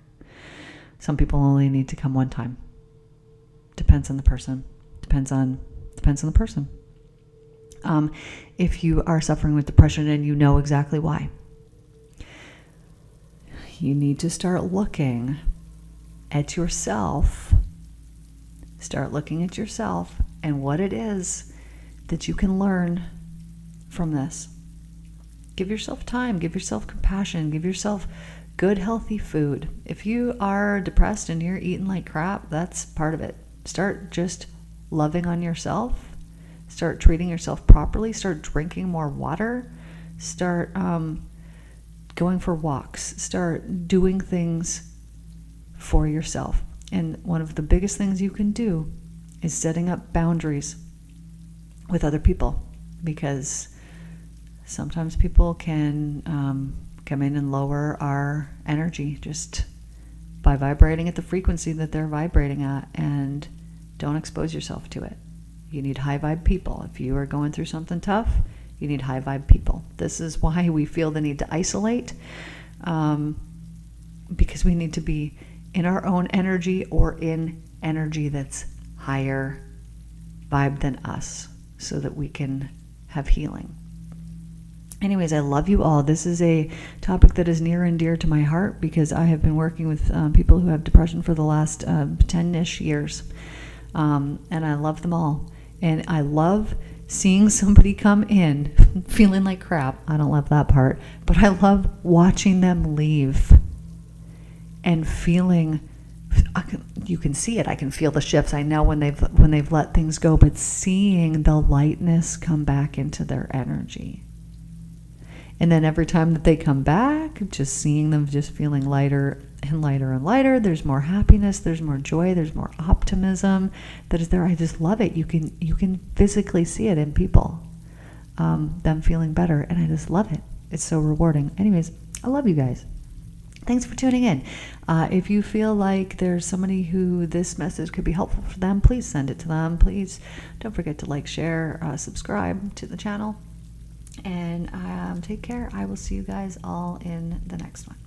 Some people only need to come 1 time. Depends on the person. Depends on the person. If you are suffering with depression and you know exactly why, you need to start looking at yourself. Start looking at yourself and what it is that you can learn from this. Give yourself time, give yourself compassion, give yourself good, healthy food. If you are depressed and you're eating like crap, that's part of it. Start just loving on yourself. Start treating yourself properly. Start drinking more water. Start going for walks. Start doing things for yourself. And one of the biggest things you can do is setting up boundaries with other people, because sometimes people can come in and lower our energy just by vibrating at the frequency that they're vibrating at, and don't expose yourself to it. You need high vibe people. If you are going through something tough, you need high vibe people. This is why we feel the need to isolate, because we need to be in our own energy or in energy that's higher vibe than us, so that we can have healing. Anyways, I love you all. This is a topic that is near and dear to my heart, because I have been working with people who have depression for the last 10-ish years. And I love them all. And I love seeing somebody come in feeling like crap. I don't love that part. But I love watching them leave and feeling, you can see it. I can feel the shifts. I know when they've let things go, but seeing the lightness come back into their energy. And then every time that they come back, just seeing them just feeling lighter and lighter and lighter. There's more happiness, there's more joy, there's more optimism that is there. I just love it. You can physically see it in people, them feeling better, and I just love it. It's so rewarding. Anyways, I love you guys. Thanks for tuning in. If you feel like there's somebody who this message could be helpful for them, please send it to them. Please don't forget to like, share, subscribe to the channel. And take care. I will see you guys all in the next one.